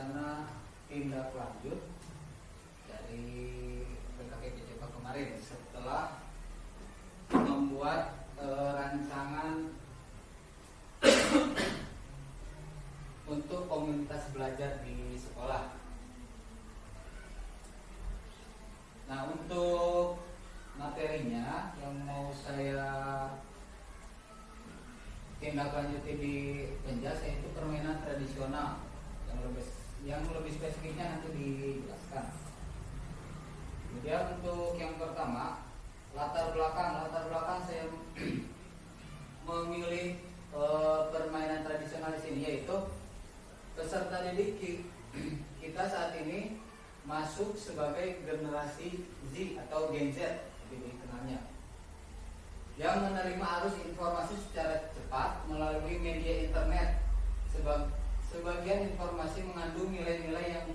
rencana tindak lanjut dari PKKPJK kemarin setelah membuat rancangan untuk komunitas belajar di sekolah. Nah, untuk materinya yang mau saya tindak lanjuti di Penjas yaitu permainan tradisional yang lebih spesifiknya nanti dijelaskan. Kemudian untuk yang pertama latar belakang saya memilih permainan tradisional di sini yaitu peserta didik kita saat ini masuk sebagai generasi Z atau Gen Z lebih dikenalnya, yang menerima arus informasi secara cepat melalui media internet. Sebagian informasi mengandung nilai-nilai yang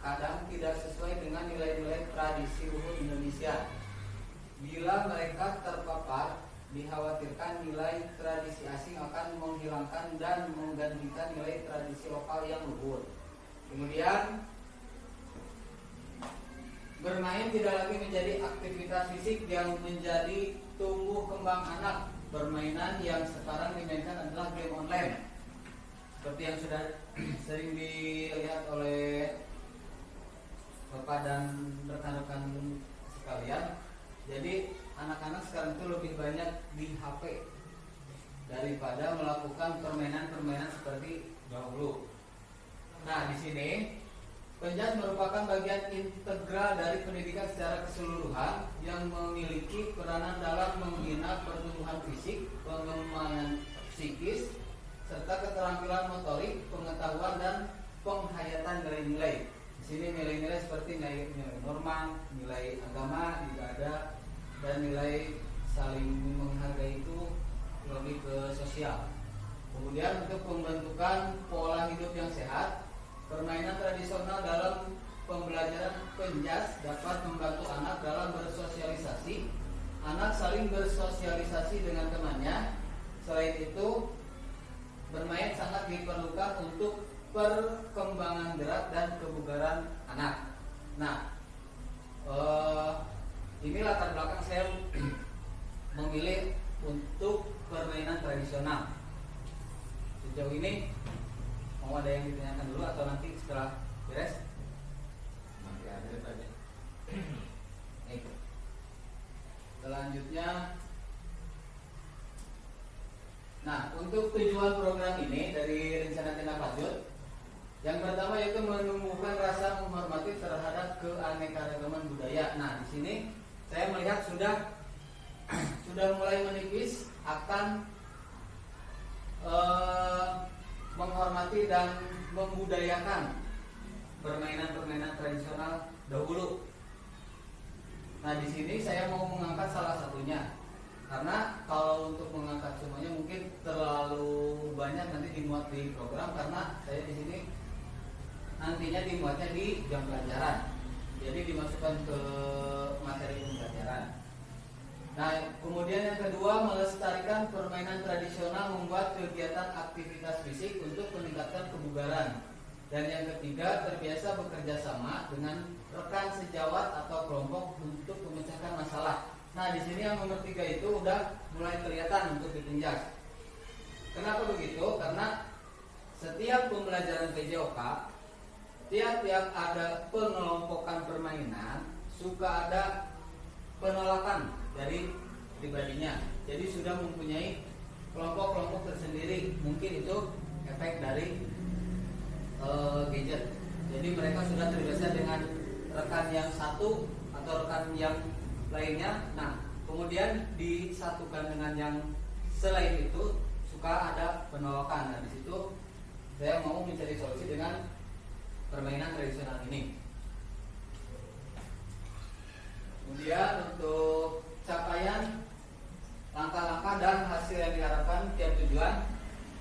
kadang tidak sesuai dengan nilai-nilai tradisi luhur Indonesia. Bila mereka terpapar, dikhawatirkan nilai tradisi asing akan menghilangkan dan menggantikan nilai tradisi lokal yang luhur. Kemudian, bermain tidak lagi menjadi aktivitas fisik yang menjadi tumbuh kembang anak. Permainan yang sekarang dimainkan adalah game online, seperti yang sudah sering dilihat oleh Bapak dan rekan-rekan sekalian. Jadi anak-anak sekarang itu lebih banyak di HP daripada melakukan permainan-permainan seperti dahulu. Nah, di sini Penjas merupakan bagian integral dari pendidikan secara keseluruhan yang memiliki peranan dalam membina pertumbuhan fisik, pengembangan psikis, serta keterampilan motorik, pengetahuan dan penghayatan nilai-nilai. Di sini nilai-nilai seperti nilai norma, nilai agama juga ada, dan nilai saling menghargai itu lebih ke sosial. Kemudian untuk pembentukan pola hidup yang sehat, permainan tradisional dalam pembelajaran Penjas dapat membantu anak dalam bersosialisasi. Anak saling bersosialisasi dengan temannya. Selain itu, bermain sangat diperlukan untuk perkembangan gerak dan kebugaran anak. Nah, ini latar belakang saya memilih untuk permainan tradisional. Sejauh ini mau ada yang ditanyakan dulu atau nanti setelah beres? Nanti ada saja. Selanjutnya, nah untuk tujuan program ini dari rencana tindak lanjut, yang pertama yaitu menumbuhkan rasa menghormati terhadap keanekaragaman budaya. Nah, di sini saya melihat sudah mulai menipis akan menghormati dan membudayakan permainan-permainan tradisional dahulu. Nah, di sini saya mau mengangkat salah satunya, karena kalau untuk mengangkat semuanya mungkin terlalu banyak nanti dimuat di program, karena saya di sini nantinya dimuatnya di jam pelajaran, jadi dimasukkan ke materi pembelajaran. Nah, kemudian yang kedua, melestarikan permainan tradisional membuat kegiatan aktivitas fisik untuk meningkatkan kebugaran. Dan yang ketiga, terbiasa bekerja sama dengan rekan sejawat atau kelompok untuk memecahkan masalah. Nah, di sini yang nomor 3 itu udah mulai kelihatan untuk ditinjak. Kenapa begitu? Karena setiap pembelajaran PJOK, tiap ada pengelompokan permainan, suka ada penolakan dari pribadinya. Jadi sudah mempunyai kelompok-kelompok tersendiri. Mungkin itu efek dari gadget. Jadi mereka sudah terbiasa dengan rekan yang satu atau rekan yang lainnya. Nah, kemudian disatukan dengan yang selain itu, suka ada penolakan. Nah, di situ saya mau mencari solusi dengan permainan tradisional ini. Kemudian untuk capaian, langkah-langkah dan hasil yang diharapkan tiap tujuan.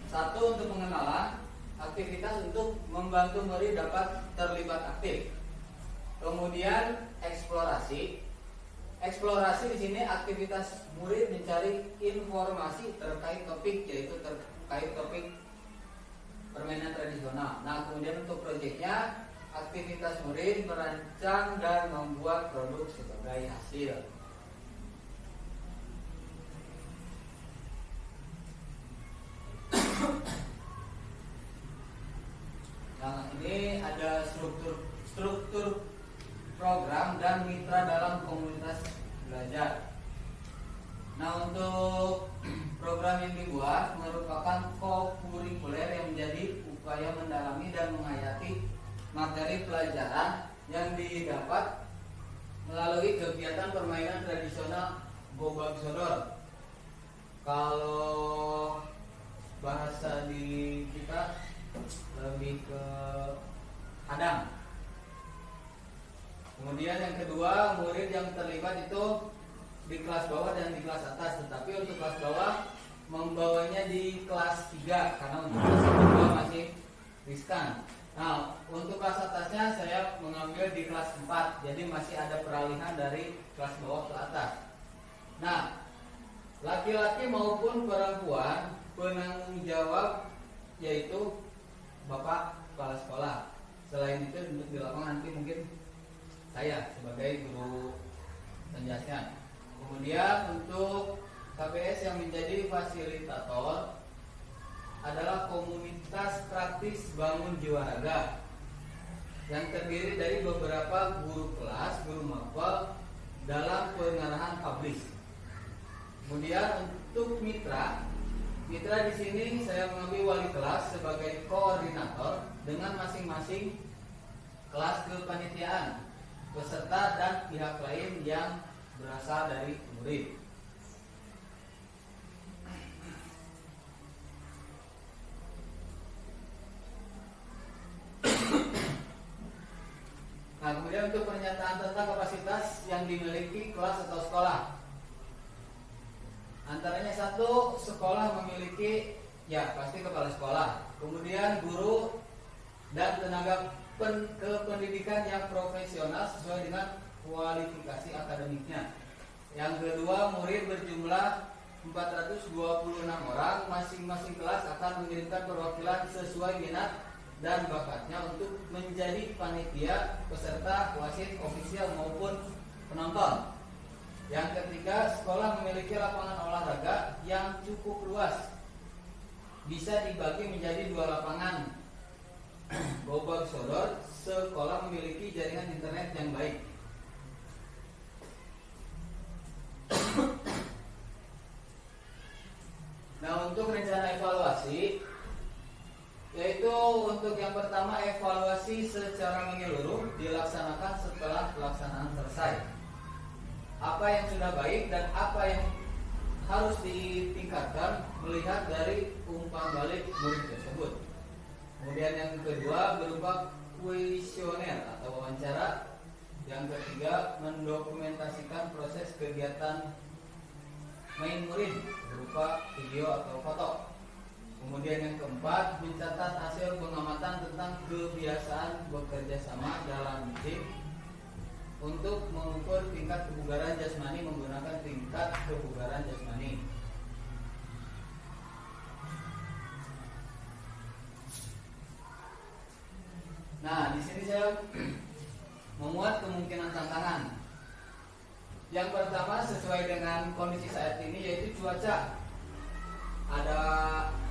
1. Untuk pengenalan, aktivitas untuk membantu murid dapat terlibat aktif. Kemudian eksplorasi. Eksplorasi di sini aktivitas murid mencari informasi terkait topik, yaitu terkait topik permainan tradisional. Nah, kemudian untuk proyeknya, aktivitas murid merancang dan membuat produk sebagai hasil. Nah, ini ada struktur program dan mitra dalam komunitas belajar. Nah, untuk program yang dibuat merupakan co-kurikuler yang menjadi upaya mendalami dan menghayati materi pelajaran yang didapat melalui kegiatan permainan tradisional Gobag Sodor. Kalau bahasa di kita lebih ke hadang. Kemudian yang kedua, murid yang terlibat itu di kelas bawah dan di kelas atas, tetapi untuk kelas bawah membawanya di kelas 3 karena untuk kelas 2 masih riskan. Nah, untuk kelas atasnya saya mengambil di kelas 4, jadi masih ada peralihan dari kelas bawah ke atas. Nah, laki-laki maupun perempuan penanggung jawab yaitu Bapak Kepala Sekolah. Selain itu untuk di lapangan nanti mungkin saya sebagai guru penjelaskan. Kemudian untuk KPS yang menjadi fasilitator adalah komunitas praktis bangun jiwa raga yang terdiri dari beberapa guru kelas, guru mapel dalam pengarahan publish. Kemudian untuk mitra di sini saya mengambil wali kelas sebagai koordinator dengan masing-masing kelas kepanitiaan, peserta dan pihak lain yang berasal dari murid. Nah, kemudian untuk pernyataan tentang kapasitas yang dimiliki kelas atau sekolah. Antaranya satu, sekolah memiliki pasti kepala sekolah, kemudian guru dan tenaga kependidikan yang profesional sesuai dengan kualifikasi akademiknya. Yang kedua, murid berjumlah 426 orang, masing-masing kelas akan mengirimkan perwakilan sesuai minat dan bakatnya untuk menjadi panitia, peserta, wasit, ofisial maupun penonton. Yang ketiga, sekolah memiliki lapangan olahraga yang cukup luas, bisa dibagi menjadi 2 lapangan. Gobag Sodor, sekolah memiliki jaringan internet yang baik. Nah, untuk rencana evaluasi, yaitu untuk yang pertama, evaluasi secara menyeluruh dilaksanakan setelah pelaksanaan selesai. Apa yang sudah baik dan apa yang harus ditingkatkan melihat dari umpan balik murid tersebut. Kemudian yang kedua berupa kuesioner atau wawancara. Yang ketiga, mendokumentasikan proses kegiatan main murid berupa video atau foto. Kemudian yang keempat, mencatat hasil pengamatan tentang kebiasaan bekerja sama dalam tim untuk mengukur tingkat kebugaran jasmani menggunakan tingkat kebugaran jasmani. Nah, di sini saya memuat kemungkinan tantangan. Yang pertama, sesuai dengan kondisi saat ini, yaitu cuaca. Ada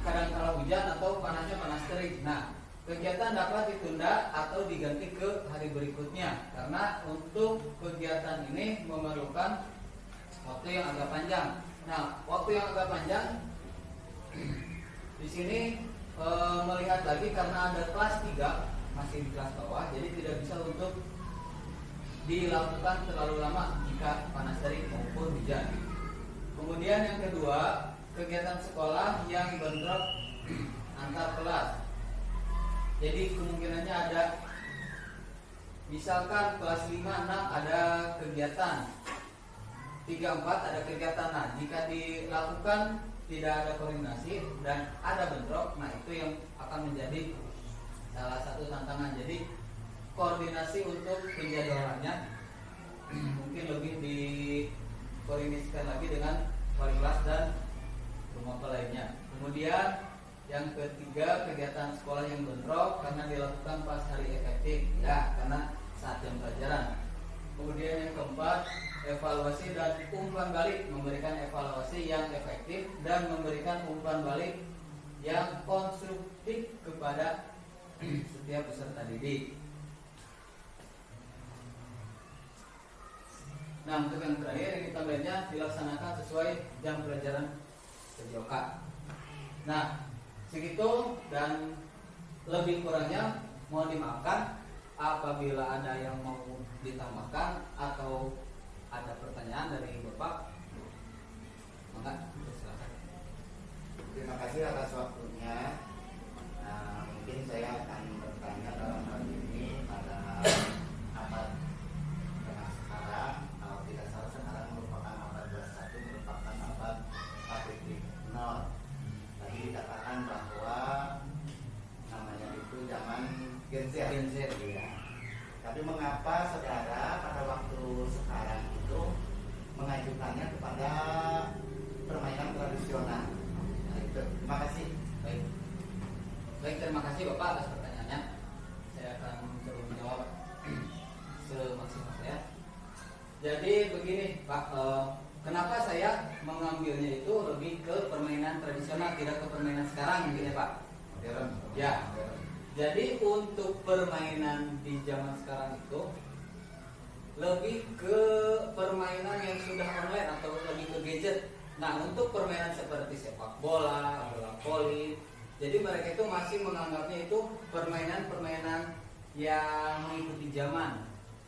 kadang-kala hujan atau panasnya panas terik. Nah, kegiatan dapat ditunda atau diganti ke hari berikutnya karena untuk kegiatan ini memerlukan waktu yang agak panjang. Nah, waktu yang agak panjang di sini melihat lagi karena ada kelas 3 masih di kelas bawah, jadi tidak bisa untuk dilakukan terlalu lama jika panas terik maupun hujan. Kemudian yang kedua, kegiatan sekolah yang bentrok antar kelas. Jadi kemungkinannya ada, misalkan kelas 5, 6 ada kegiatan, 3, 4 ada kegiatan. Nah, jika dilakukan tidak ada koordinasi dan ada bentrok, nah itu yang akan menjadi salah satu tantangan. Jadi koordinasi untuk penjadwalannya mungkin lebih dikoordinasikan lagi dengan wali kelas dan rumah lainnya. Kemudian Yang ketiga, kegiatan sekolah yang bentrok karena dilakukan pas hari efektif, ya, karena saat jam pelajaran. Kemudian yang keempat, evaluasi dan umpan balik, memberikan evaluasi yang efektif dan memberikan umpan balik yang konstruktif kepada setiap peserta didik. Nah, untuk yang terakhir, ini tabelnya dilaksanakan sesuai jam pelajaran PJOK. Nah, segitu, dan lebih kurangnya mohon dimaafkan. Apabila ada yang mau ditambahkan atau ada pertanyaan dari Bapak, maka silakan. Terima kasih atas waktunya. Nah, mungkin saya akan bertanya dalam hal ini pada abad tengah sekarang. Kalau tidak salah, sekarang merupakan abad 21, merupakan abad pabrik nol. Tadi dikatakan bahwa namanya itu zaman Gen Z. Ya. Tapi mengapa saudara pada waktu sekarang itu mengajukannya kepada permainan tradisional? Nah, itu. Terima kasih. Baik, terima kasih Bapak atas pertanyaannya. Saya akan mencoba menjawab semaksimal saya. Jadi begini Pak, kenapa saya mengambilnya itu lebih ke permainan tradisional, tidak ke permainan sekarang mungkin ya Pak? Modern. Ya. Jadi untuk permainan di zaman sekarang itu lebih ke permainan yang sudah online atau lebih ke gadget. Nah, untuk permainan seperti sepak bola, bola voli, jadi mereka itu masih menganggapnya itu permainan-permainan yang mengikuti zaman.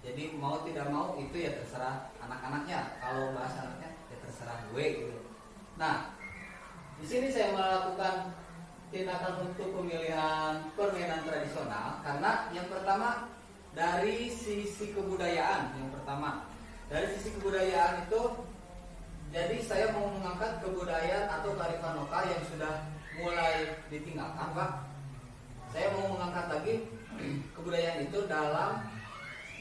Jadi mau tidak mau itu ya terserah anak-anaknya. Kalau bahasa anaknya ya terserah gue gitu. Nah, di sini saya melakukan tindakan untuk pemilihan permainan tradisional karena yang pertama dari sisi kebudayaan. Yang pertama dari sisi kebudayaan itu, jadi saya mau mengangkat kebudayaan atau kearifan lokal yang sudah mulai ditinggalkan Pak. Saya mau mengangkat lagi kebudayaan itu dalam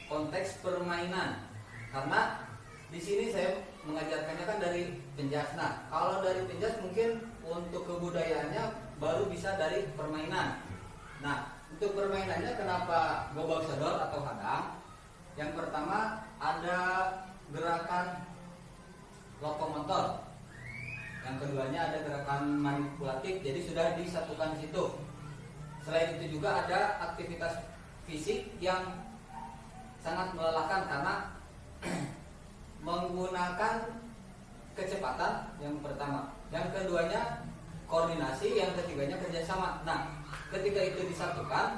konteks permainan, karena di sini saya mengajarkannya kan dari penjas. Nah, kalau dari penjas mungkin untuk kebudayaannya baru bisa dari permainan. Nah, untuk permainannya kenapa gobak sodor atau hadang? Yang pertama ada gerakan lokomotor. Yang keduanya ada gerakan manipulatif, jadi sudah disatukan di situ. Selain itu juga ada aktivitas fisik yang sangat melelahkan karena menggunakan kecepatan yang pertama. Yang keduanya koordinasi, yang ketiganya kerjasama. Nah, ketika itu disatukan,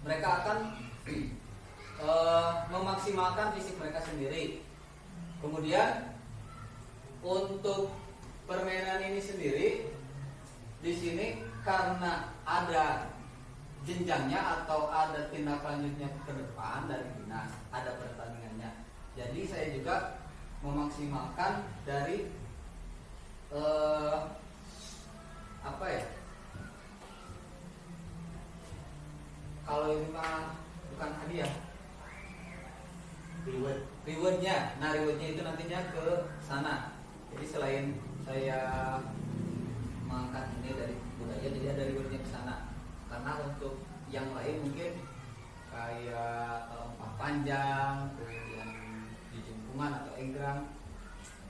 mereka akan memaksimalkan fisik mereka sendiri. Kemudian untuk permainan ini sendiri, di sini karena ada jenjangnya atau ada tindak lanjutnya ke depan dari dinas, ada pertandingannya. Jadi saya juga memaksimalkan dari apa ya? Kalau ini mah bukan hadiah, rewardnya. Nah, rewardnya itu nantinya ke sana. Jadi selain saya mengangkat ini dari budaya, jadi ada rewardnya ke sana. Karena untuk yang lain mungkin kayak lompat panjang, kemudian di jempungan atau egrang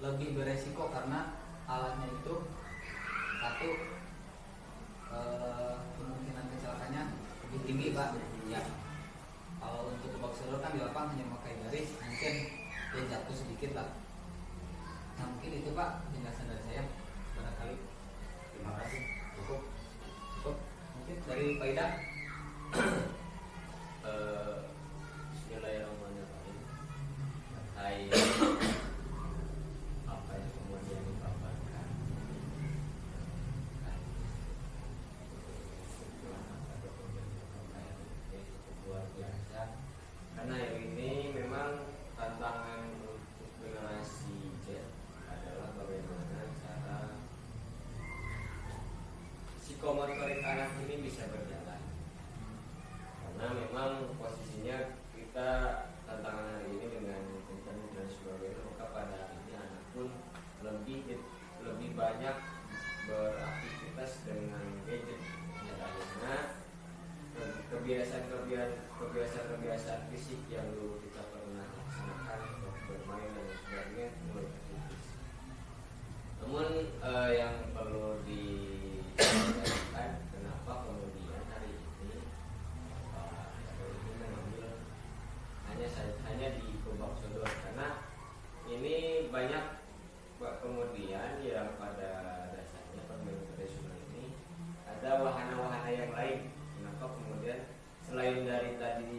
lebih beresiko karena alatnya itu satu kemungkinan kecelakaannya lebih tinggi Pak. Ya. Kalau untuk gobak sodor kan di lapangan hanya memakai garis, mungkin dia jatuh sedikit lah. Nah, mungkin itu Pak penjelasan dari saya barangkali. Terima kasih. Cukup. Mungkin dari Pak Ida. Bismillahirrahmanirrahim. Hai, apa yang kemudian dipaparkan luar biasa, karena yang ini memang tantangan untuk generasi Z adalah bagaimana cara psikomotorik anak ini bisa berjalan. Karena memang posisinya kita tantangan hari ini dengan internet dan sebagainya, maka pada akhirnya anak pun lebih banyak beraktivitas dengan dasar kebiasaan fisik yang dulu kita pernah laksanakan untuk bermain dan sebagainya mulai terkikis. Namun yang perlu diperhatikan, kenapa kemudian hari ini ini mengambil hanya di Kubak Sodor, karena ini banyak kemudian yang pada dasarnya permainan tradisional ini ada wahana-wahana yang lain. Kenapa kemudian selain dari tadi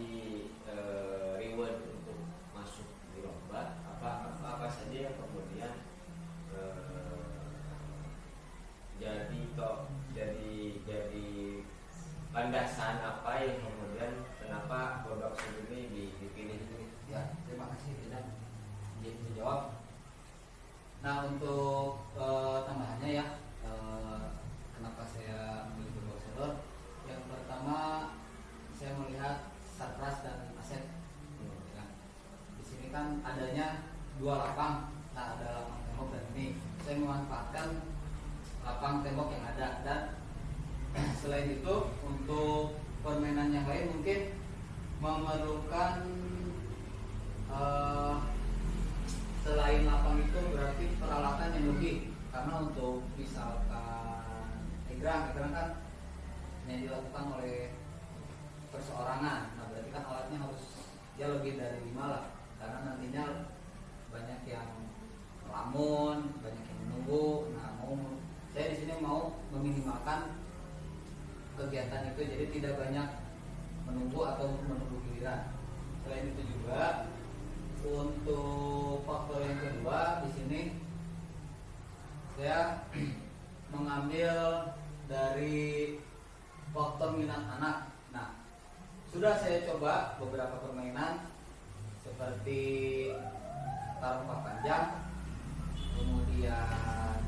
reward untuk masuk di lomba, apa saja yang kemudian jadi landasan apa yang kemudian kenapa Kubak Sodor ini dipilih? Ya, terima kasih tidak dijawab. Nah, untuk tambahannya ya, kenapa saya memilih Kubak Sodor? Yang pertama, saya melihat Sarpras dan Asep. Ya. Di sini kan adanya dua lapang. Nah, ada lapang tembok dan ini saya memanfaatkan lapang tembok yang ada, dan selain itu untuk permainan yang lain mungkin memerlukan selain lapang itu berarti peralatan yang lebih, karena untuk misalkan egrang kan yang dilakukan oleh perseorangan. Nah, berarti kan alatnya harus ya lebih dari 5 lah, karena nantinya banyak yang melamun, banyak yang menunggu. Nah, saya di sini mau meminimalkan kegiatan itu, jadi tidak banyak menunggu atau menunggu giliran. Selain itu juga untuk faktor yang kedua di sini saya mengambil dari faktor minat anak. Nah, sudah saya coba beberapa permainan seperti tarung panjang, kemudian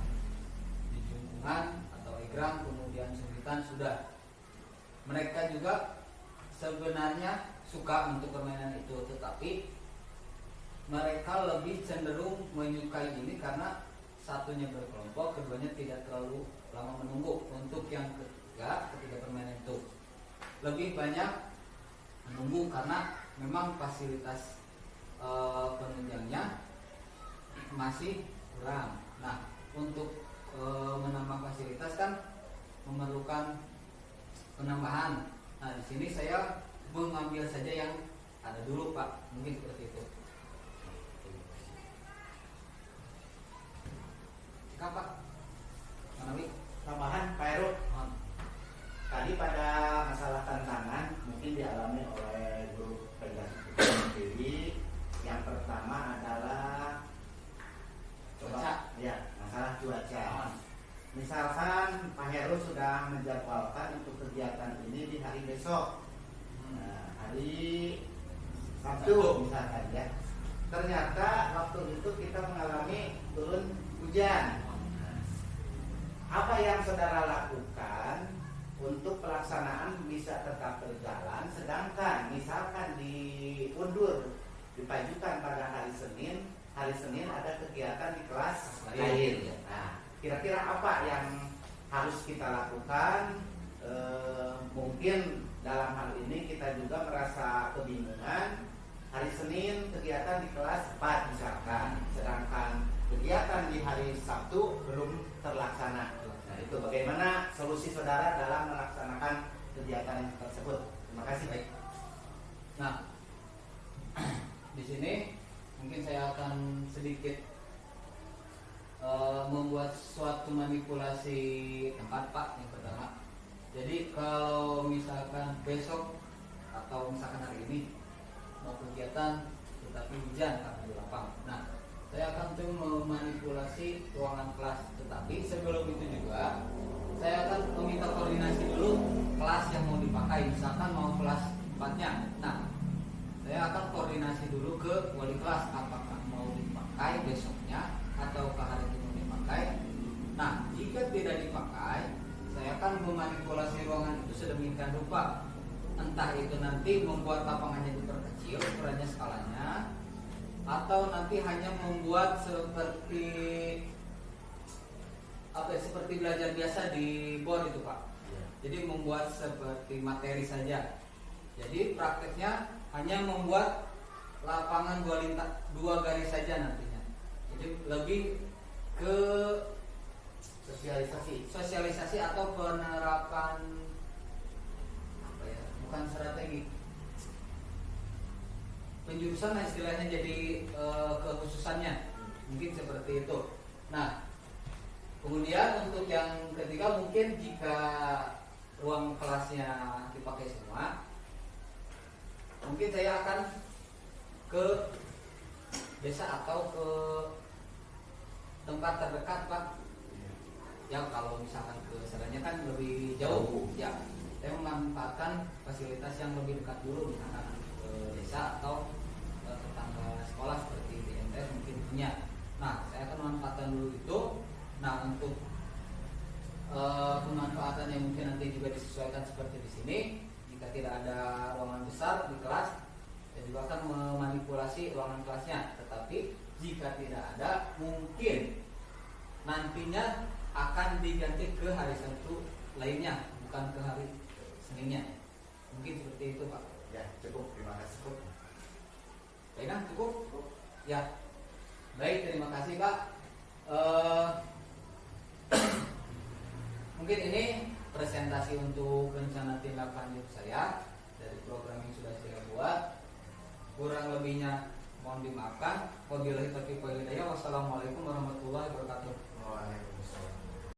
dijungkungan atau egrang, kemudian sumbitan sudah. Mereka juga sebenarnya suka untuk permainan itu, tetapi mereka lebih cenderung menyukai ini karena satunya berkelompok, keduanya tidak terlalu lama menunggu. Untuk yang ketiga permainan itu lebih banyak menunggu karena memang fasilitas penunjangnya masih kurang. Nah, untuk menambah fasilitas kan memerlukan penambahan. Nah, di sini saya mengambil saja yang ada dulu, Pak. Mungkin seperti itu. Pak Manawi, Tambahan Pak Heru, tadi pada masalah tantangan mungkin dialami oleh grup pegas sendiri. Yang pertama adalah cuaca. Ya, masalah cuaca. Misalkan Pak Heru sudah menjadwalkan untuk kegiatan ini di hari besok, hari Sabtu misalkan ya. Ternyata waktu itu kita mengalami turun hujan. Apa yang saudara lakukan untuk pelaksanaan bisa tetap berjalan, sedangkan misalkan diundur, dipajukan pada hari Senin ada kegiatan di kelas lain. Nah, kira-kira apa yang harus kita lakukan? Mungkin dalam hal ini kita juga merasa kebingungan. Hari Senin kegiatan di kelas 4 misalkan, sedangkan kegiatan di hari Sabtu belum terlaksana. Nah, itu bagaimana solusi saudara dalam melaksanakan kegiatan tersebut? Terima kasih. Baik. Nah, di sini mungkin saya akan sedikit membuat suatu manipulasi tempat, Pak. Yang pertama, jadi kalau misalkan besok atau misalkan hari ini mau kegiatan tetapi hujan karena di lapang, nah saya akan tuh memanipulasi ruangan kelas. Tetapi sebelum itu juga saya akan meminta koordinasi dulu kelas yang mau dipakai. Misalkan mau kelas 4-nya, nah saya akan koordinasi dulu ke wali kelas apakah mau dipakai besoknya atau ke hari itu mau dipakai. Nah, jika tidak dipakai, saya akan memanipulasi ruangan itu sedemikian rupa, entah itu nanti membuat lapangannya diperkecil ukurannya, skalanya, atau nanti hanya membuat seperti seperti belajar biasa di board itu, Pak. Jadi membuat seperti materi saja Jadi prakteknya hanya membuat lapangan dua garis saja nantinya. Jadi lebih ke sosialisasi atau penerapan apa ya? Bukan strategi. Penjurusan lah istilahnya, jadi kekhususannya mungkin seperti itu. Nah, kemudian untuk yang ketiga mungkin jika ruang kelasnya dipakai semua, mungkin saya akan ke desa atau ke tempat terdekat, Pak. Ya kalau misalkan ke sananya kan lebih jauh, ya saya memanfaatkan fasilitas yang lebih dekat dulu, misalkan ke desa atau tetangga sekolah seperti di MTS mungkin punya. Nah, saya akan memanfaatkan dulu itu. Nah, untuk pemanfaatannya mungkin nanti juga disesuaikan seperti di sini. Jika tidak ada ruangan besar di kelas, saya juga akan memanipulasi ruangan kelasnya. Tetapi jika tidak ada, mungkin nantinya akan diganti ke hari Sabtu lainnya, bukan ke hari Seninnya. Mungkin seperti itu, Pak. Ya, cukup. Terima kasih, Pak. Baiklah, cukup? Ya. Baik, terima kasih, Pak. Mungkin ini presentasi untuk rencana tindak lanjut saya dari program yang sudah saya buat. Kurang lebihnya mohon dimaafkan. Wabillahi taufiq wal hidayah. Wassalamualaikum warahmatullahi wabarakatuh. Waalaikumsalam.